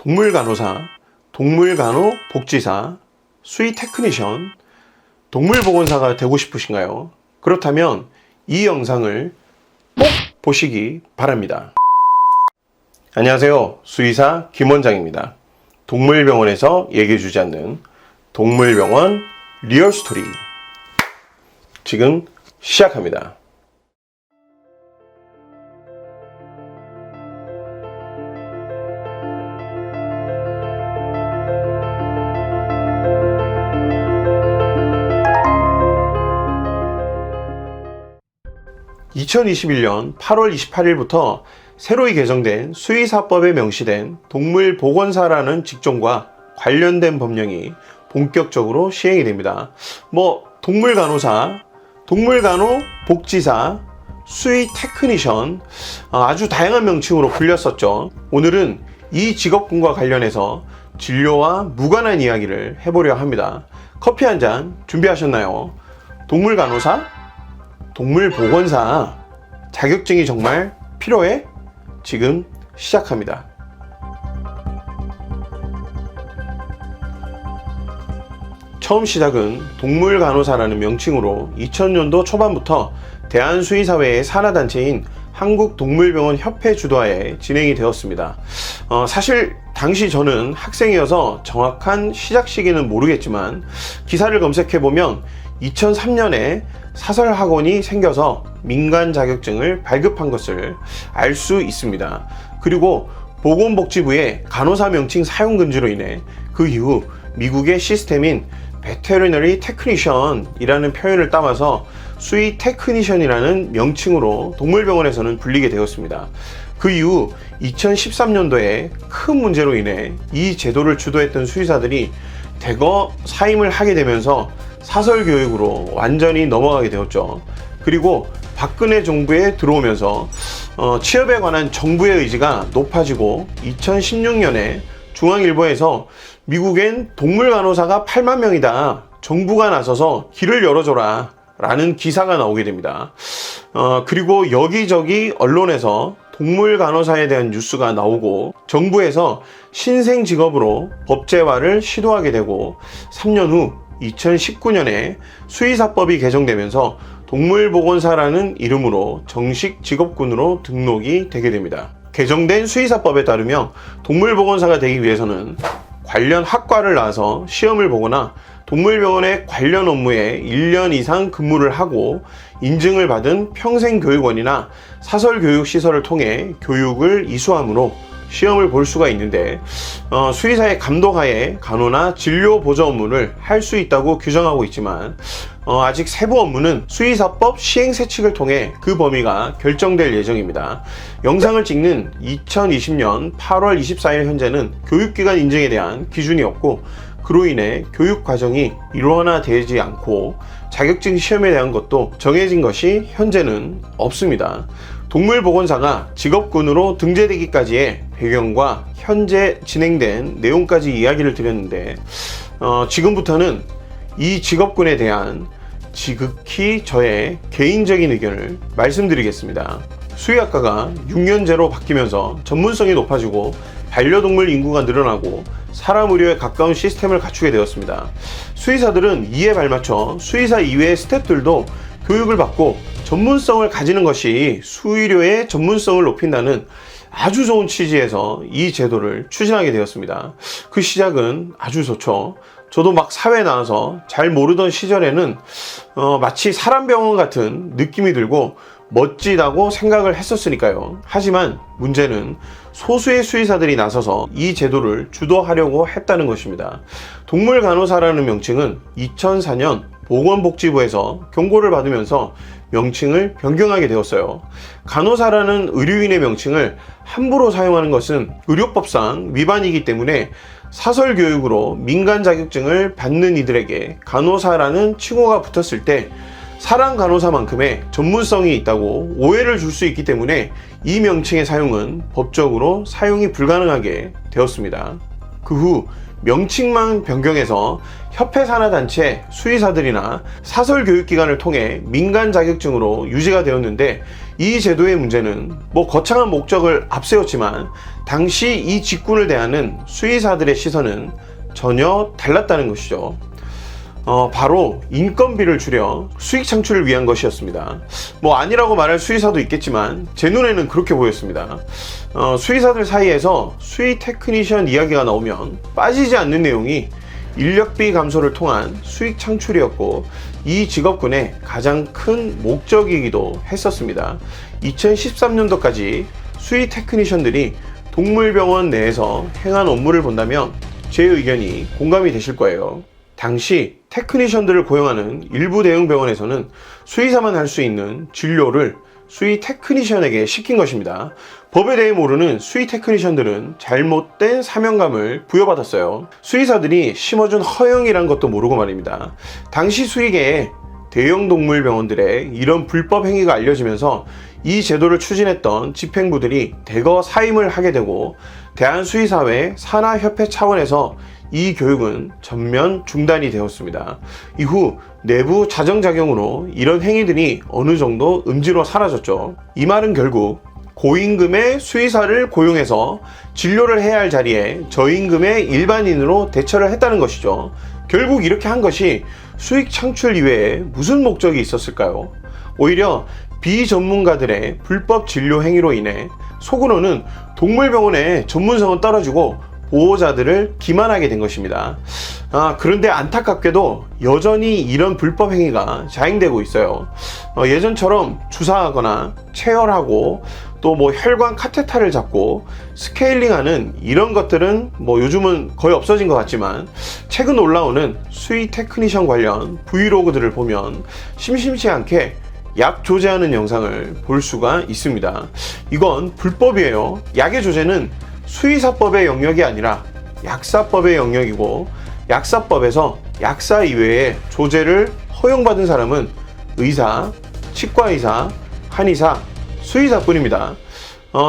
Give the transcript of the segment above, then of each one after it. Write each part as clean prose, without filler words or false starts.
동물간호사, 동물간호복지사, 수의 테크니션, 동물보건사가 되고 싶으신가요? 그렇다면 이 영상을 꼭 보시기 바랍니다. 안녕하세요. 수의사 김원장입니다. 동물병원에서 얘기해주지 않는 동물병원 리얼스토리 지금 시작합니다. (2021년 8월 28일부터) 새로이 개정된 수의사법에 명시된 동물보건사라는 직종과 관련된 법령이 본격적으로 시행이 됩니다. 동물간호사, 동물간호복지사, 수의 테크니션, 아주 다양한 명칭으로 불렸었죠. 오늘은 이 직업군과 관련해서 진료와 무관한 이야기를 해보려 합니다. 커피 한 잔 준비하셨나요? 동물간호사? 동물보건사 자격증이 정말 필요해? 지금 시작합니다. 처음 시작은 동물간호사라는 명칭으로 2000년도 초반부터 대한수의사회의 산하단체인 한국동물병원협회 주도하에 진행이 되었습니다. 사실 당시 저는 학생이어서 정확한 시작 시기는 모르겠지만 기사를 검색해보면 2003년에 사설학원이 생겨서 민간 자격증을 발급한 것을 알 수 있습니다. 그리고 보건복지부의 간호사 명칭 사용 금지로 인해 그 이후 미국의 시스템인 Veterinary Technician 이라는 표현을 따와서 수의 테크니션이라는 명칭으로 동물병원에서는 불리게 되었습니다. 그 이후 2013년도에 큰 문제로 인해 이 제도를 주도했던 수의사들이 대거 사임을 하게 되면서 사설교육으로 완전히 넘어가게 되었죠. 그리고 박근혜 정부에 들어오면서 취업에 관한 정부의 의지가 높아지고 2016년에 중앙일보에서 미국엔 동물간호사가 8만 명이다. 정부가 나서서 길을 열어줘라 라는 기사가 나오게 됩니다. 그리고 여기저기 언론에서 동물간호사에 대한 뉴스가 나오고 정부에서 신생 직업으로 법제화를 시도하게 되고 3년 후 2019년에 수의사법이 개정되면서 동물보건사라는 이름으로 정식 직업군으로 등록이 되게 됩니다. 개정된 수의사법에 따르면 동물보건사가 되기 위해서는 관련 학과를 나와서 시험을 보거나 동물병원의 관련 업무에 1년 이상 근무를 하고 인증을 받은 평생교육원이나 사설교육시설을 통해 교육을 이수함으로 시험을 볼 수가 있는데 수의사의 감독하에 간호나 진료 보조 업무를 할 수 있다고 규정하고 있지만 아직 세부 업무는 수의사법 시행세칙을 통해 그 범위가 결정될 예정입니다. 영상을 찍는 2020년 8월 24일 현재는 교육기관 인증에 대한 기준이 없고 그로 인해 교육 과정이 일원화되지 않고 자격증 시험에 대한 것도 정해진 것이 현재는 없습니다. 동물보건사가 직업군으로 등재되기까지의 배경과 현재 진행된 내용까지 이야기를 드렸는데 지금부터는 이 직업군에 대한 지극히 저의 개인적인 의견을 말씀드리겠습니다. 수의학과가 6년제로 바뀌면서 전문성이 높아지고 반려동물 인구가 늘어나고 사람 의료에 가까운 시스템을 갖추게 되었습니다. 수의사들은 이에 발맞춰 수의사 이외의 스태프들도 교육을 받고 전문성을 가지는 것이 수의료의 전문성을 높인다는 아주 좋은 취지에서 이 제도를 추진하게 되었습니다. 그 시작은 아주 좋죠. 저도 막 사회에 나와서 잘 모르던 시절에는 마치 사람병원 같은 느낌이 들고 멋지다고 생각을 했었으니까요. 하지만 문제는 소수의 수의사들이 나서서 이 제도를 주도하려고 했다는 것입니다. 동물간호사라는 명칭은 2004년 보건복지부에서 경고를 받으면서 명칭을 변경하게 되었어요. 간호사라는 의료인의 명칭을 함부로 사용하는 것은 의료법상 위반이기 때문에 사설교육으로 민간 자격증을 받는 이들에게 간호사라는 칭호가 붙었을 때 사람 간호사만큼의 전문성이 있다고 오해를 줄 수 있기 때문에 이 명칭의 사용은 법적으로 사용이 불가능하게 되었습니다. 그 후 명칭만 변경해서 협회 산하단체 수의사들이나 사설교육기관을 통해 민간 자격증으로 유지가 되었는데 이 제도의 문제는 거창한 목적을 앞세웠지만 당시 이 직군을 대하는 수의사들의 시선은 전혀 달랐다는 것이죠. 바로 인건비를 줄여 수익 창출을 위한 것이었습니다. 아니라고 말할 수의사도 있겠지만 제 눈에는 그렇게 보였습니다. 수의사들 사이에서 수의 테크니션 이야기가 나오면 빠지지 않는 내용이 인력비 감소를 통한 수익 창출이었고 이 직업군의 가장 큰 목적이기도 했었습니다. 2013년도까지 수의 테크니션들이 동물병원 내에서 행한 업무를 본다면 제 의견이 공감이 되실 거예요. 당시 테크니션들을 고용하는 일부 대형 병원에서는 수의사만 할 수 있는 진료를 수의 테크니션에게 시킨 것입니다. 법에 대해 모르는 수의 테크니션들은 잘못된 사명감을 부여받았어요. 수의사들이 심어준 허영이란 것도 모르고 말입니다. 당시 수의계에 대형 동물병원들의 이런 불법 행위가 알려지면서 이 제도를 추진했던 집행부들이 대거 사임을 하게 되고 대한수의사회 산하협회 차원에서 이 교육은 전면 중단이 되었습니다. 이후 내부 자정작용으로 이런 행위들이 어느 정도 음지로 사라졌죠. 이 말은 결국 고임금의 수의사를 고용해서 진료를 해야 할 자리에 저임금의 일반인으로 대처를 했다는 것이죠. 결국 이렇게 한 것이 수익 창출 이외에 무슨 목적이 있었을까요? 오히려 비전문가들의 불법 진료 행위로 인해 속으로는 동물병원의 전문성은 떨어지고 보호자들을 기만하게 된 것입니다. 그런데 안타깝게도 여전히 이런 불법 행위가 자행되고 있어요. 예전처럼 주사하거나 체열하고 또 혈관 카테타를 잡고 스케일링하는 이런 것들은 요즘은 거의 없어진 것 같지만 최근 올라오는 수의 테크니션 관련 브이로그들을 보면 심심치 않게 약 조제하는 영상을 볼 수가 있습니다. 이건 불법이에요. 약의 조제는 수의사법의 영역이 아니라 약사법의 영역이고 약사법에서 약사 이외에 조제를 허용받은 사람은 의사, 치과의사, 한의사, 수의사뿐입니다.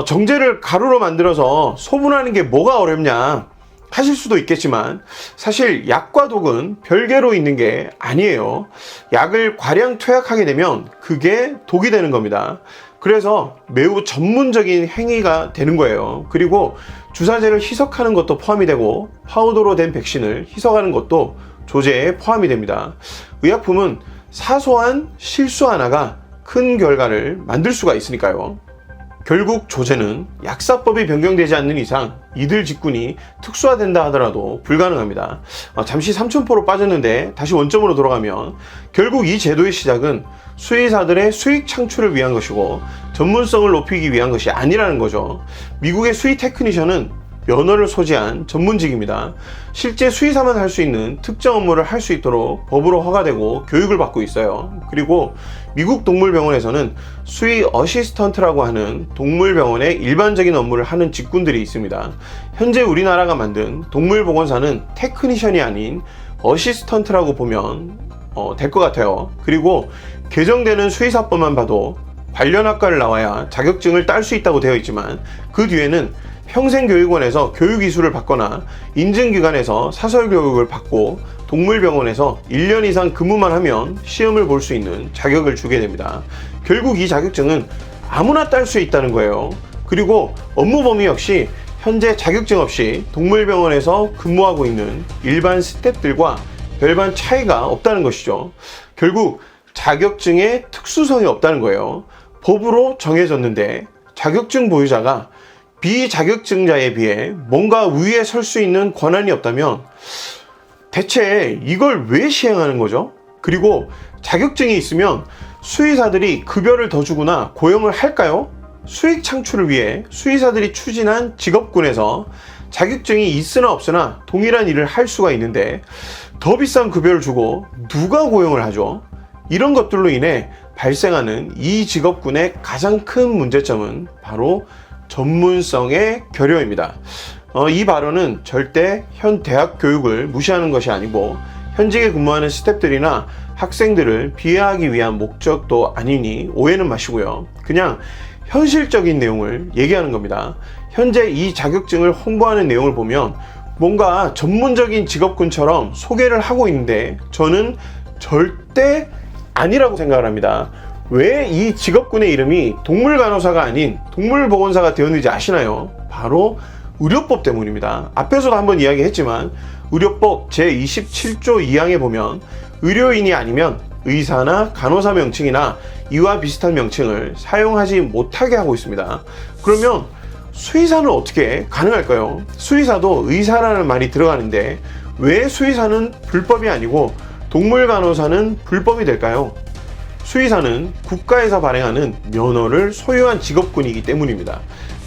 정제를 가루로 만들어서 소분하는 게 뭐가 어렵냐 하실 수도 있겠지만 사실 약과 독은 별개로 있는 게 아니에요. 약을 과량 투약하게 되면 그게 독이 되는 겁니다. 그래서 매우 전문적인 행위가 되는 거예요. 그리고 주사제를 희석하는 것도 포함이 되고 파우더로 된 백신을 희석하는 것도 조제에 포함이 됩니다. 의약품은 사소한 실수 하나가 큰 결과를 만들 수가 있으니까요. 결국 조제는 약사법이 변경되지 않는 이상 이들 직군이 특수화된다 하더라도 불가능합니다. 잠시 삼천포로 빠졌는데 다시 원점으로 돌아가면 결국 이 제도의 시작은 수의사들의 수익 창출을 위한 것이고 전문성을 높이기 위한 것이 아니라는 거죠. 미국의 수의 테크니션은 면허를 소지한 전문직입니다. 실제 수의사만 할 수 있는 특정 업무를 할 수 있도록 법으로 허가되고 교육을 받고 있어요. 그리고 미국 동물병원에서는 수의 어시스턴트라고 하는 동물병원의 일반적인 업무를 하는 직군들이 있습니다. 현재 우리나라가 만든 동물보건사는 테크니션이 아닌 어시스턴트라고 보면 될 것 같아요. 그리고 개정되는 수의사법만 봐도 관련 학과를 나와야 자격증을 딸 수 있다고 되어 있지만 그 뒤에는 평생교육원에서 교육이수를 받거나 인증기관에서 사설교육을 받고 동물병원에서 1년 이상 근무만 하면 시험을 볼 수 있는 자격을 주게 됩니다. 결국 이 자격증은 아무나 딸 수 있다는 거예요. 그리고 업무 범위 역시 현재 자격증 없이 동물병원에서 근무하고 있는 일반 스태프들과 별반 차이가 없다는 것이죠. 결국 자격증의 특수성이 없다는 거예요. 법으로 정해졌는데 자격증 보유자가 비자격증자에 비해 뭔가 위에 설 수 있는 권한이 없다면 대체 이걸 왜 시행하는 거죠? 그리고 자격증이 있으면 수의사들이 급여를 더 주거나 고용을 할까요? 수익 창출을 위해 수의사들이 추진한 직업군에서 자격증이 있으나 없으나 동일한 일을 할 수가 있는데 더 비싼 급여를 주고 누가 고용을 하죠? 이런 것들로 인해 발생하는 이 직업군의 가장 큰 문제점은 바로 전문성의 결여입니다. 이 발언은 절대 현 대학 교육을 무시하는 것이 아니고 현직에 근무하는 스태프들이나 학생들을 비하하기 위한 목적도 아니니 오해는 마시고요. 그냥 현실적인 내용을 얘기하는 겁니다. 현재 이 자격증을 홍보하는 내용을 보면 뭔가 전문적인 직업군처럼 소개를 하고 있는데 저는 절대 아니라고 생각을 합니다. 왜 이 직업군의 이름이 동물간호사가 아닌 동물보건사가 되었는지 아시나요? 바로 의료법 때문입니다. 앞에서도 한번 이야기했지만 의료법 제27조 2항에 보면 의료인이 아니면 의사나 간호사 명칭이나 이와 비슷한 명칭을 사용하지 못하게 하고 있습니다. 그러면 수의사는 어떻게 가능할까요? 수의사도 의사라는 말이 들어가는데 왜 수의사는 불법이 아니고 동물간호사는 불법이 될까요? 수의사는 국가에서 발행하는 면허를 소유한 직업군이기 때문입니다.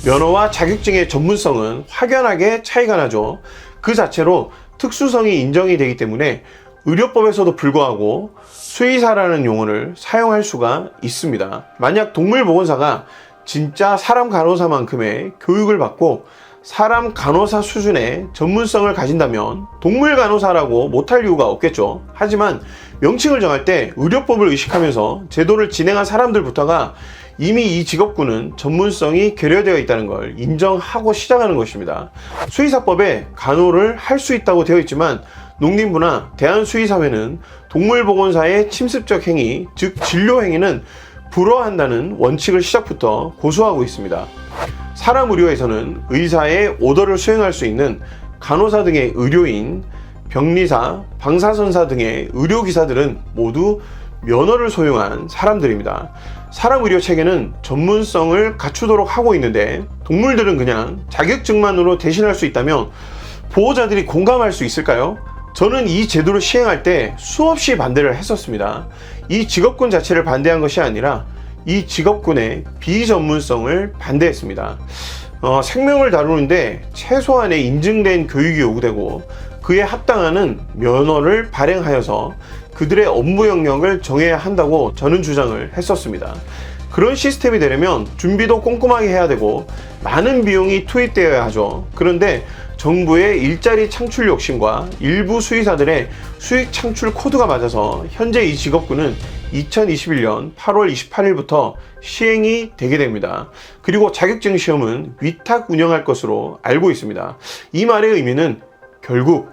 면허와 자격증의 전문성은 확연하게 차이가 나죠. 그 자체로 특수성이 인정이 되기 때문에 의료법에서도 불구하고 수의사라는 용어를 사용할 수가 있습니다. 만약 동물보건사가 진짜 사람 간호사만큼의 교육을 받고 사람 간호사 수준의 전문성을 가진다면 동물 간호사라고 못할 이유가 없겠죠. 하지만 명칭을 정할 때 의료법을 의식하면서 제도를 진행한 사람들부터가 이미 이 직업군은 전문성이 결여되어 있다는 걸 인정하고 시작하는 것입니다. 수의사법에 간호를 할 수 있다고 되어 있지만 농림부나 대한수의사회는 동물보건사의 침습적 행위, 즉 진료 행위는 불허한다는 원칙을 시작부터 고수하고 있습니다. 사람 의료에서는 의사의 오더를 수행할 수 있는 간호사 등의 의료인, 병리사, 방사선사 등의 의료기사들은 모두 면허를 소유한 사람들입니다. 사람 의료 체계는 전문성을 갖추도록 하고 있는데 동물들은 그냥 자격증만으로 대신할 수 있다면 보호자들이 공감할 수 있을까요? 저는 이 제도를 시행할 때 수없이 반대를 했었습니다. 이 직업군 자체를 반대한 것이 아니라 이 직업군의 비전문성을 반대했습니다. 생명을 다루는데 최소한의 인증된 교육이 요구되고 그에 합당하는 면허를 발행하여서 그들의 업무 영역을 정해야 한다고 저는 주장을 했었습니다. 그런 시스템이 되려면 준비도 꼼꼼하게 해야 되고 많은 비용이 투입되어야 하죠. 그런데 정부의 일자리 창출 욕심과 일부 수의사들의 수익 창출 코드가 맞아서 현재 이 직업군은 2021년 8월 28일부터 시행이 되게 됩니다. 그리고 자격증 시험은 위탁 운영할 것으로 알고 있습니다. 이 말의 의미는 결국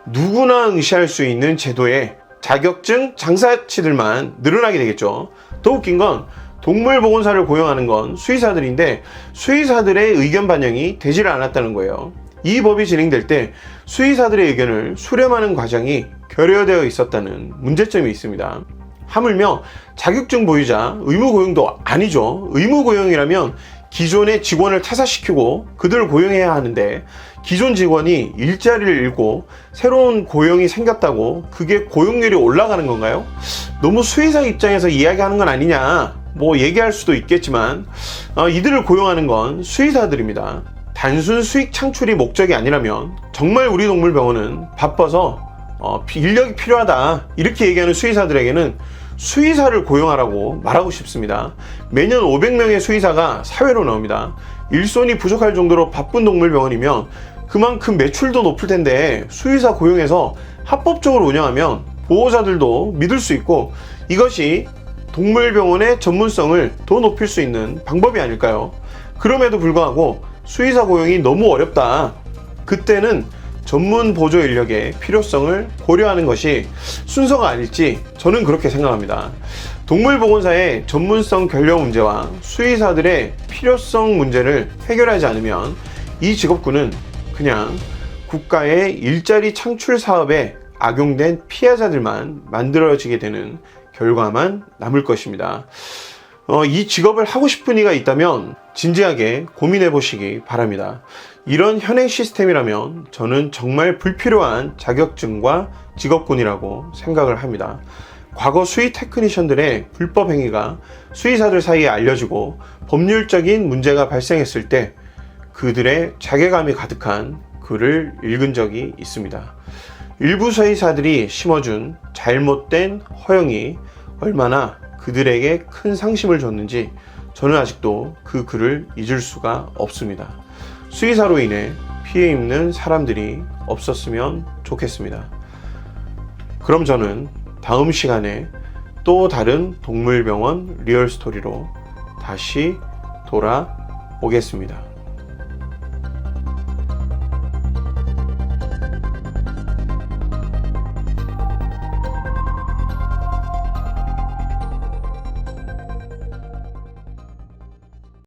누구나 응시할 수 있는 제도에 자격증 장사치들만 늘어나게 되겠죠. 더 웃긴 건 동물보건사를 고용하는 건 수의사들인데 수의사들의 의견 반영이 되질 않았다는 거예요. 이 법이 진행될 때 수의사들의 의견을 수렴하는 과정이 결여되어 있었다는 문제점이 있습니다. 하물며 자격증 보유자 의무고용도 아니죠. 의무고용이라면 기존의 직원을 퇴사시키고 그들을 고용해야 하는데 기존 직원이 일자리를 잃고 새로운 고용이 생겼다고 그게 고용률이 올라가는 건가요? 너무 수의사 입장에서 이야기하는 건 아니냐 얘기할 수도 있겠지만 이들을 고용하는 건 수의사들입니다. 단순 수익 창출이 목적이 아니라면 정말 우리 동물병원은 바빠서 인력이 필요하다 이렇게 얘기하는 수의사들에게는 수의사를 고용하라고 말하고 싶습니다. 매년 500명의 수의사가 사회로 나옵니다. 일손이 부족할 정도로 바쁜 동물병원이면 그만큼 매출도 높을 텐데 수의사 고용해서 합법적으로 운영하면 보호자들도 믿을 수 있고 이것이 동물병원의 전문성을 더 높일 수 있는 방법이 아닐까요? 그럼에도 불구하고 수의사 고용이 너무 어렵다. 그때는 전문 보조 인력의 필요성을 고려하는 것이 순서가 아닐지 저는 그렇게 생각합니다. 동물보건사의 전문성 결여 문제와 수의사들의 필요성 문제를 해결하지 않으면 이 직업군은 그냥 국가의 일자리 창출 사업에 악용된 피해자들만 만들어지게 되는 결과만 남을 것입니다. 이 직업을 하고 싶은 이가 있다면 진지하게 고민해 보시기 바랍니다. 이런 현행 시스템이라면 저는 정말 불필요한 자격증과 직업군이라고 생각을 합니다. 과거 수의 테크니션들의 불법 행위가 수의사들 사이에 알려지고 법률적인 문제가 발생했을 때 그들의 자괴감이 가득한 글을 읽은 적이 있습니다. 일부 수의사들이 심어준 잘못된 허용이 얼마나 그들에게 큰 상심을 줬는지 저는 아직도 그 글을 잊을 수가 없습니다. 수의사로 인해 피해 입는 사람들이 없었으면 좋겠습니다. 그럼 저는 다음 시간에 또 다른 동물병원 리얼스토리로 다시 돌아오겠습니다.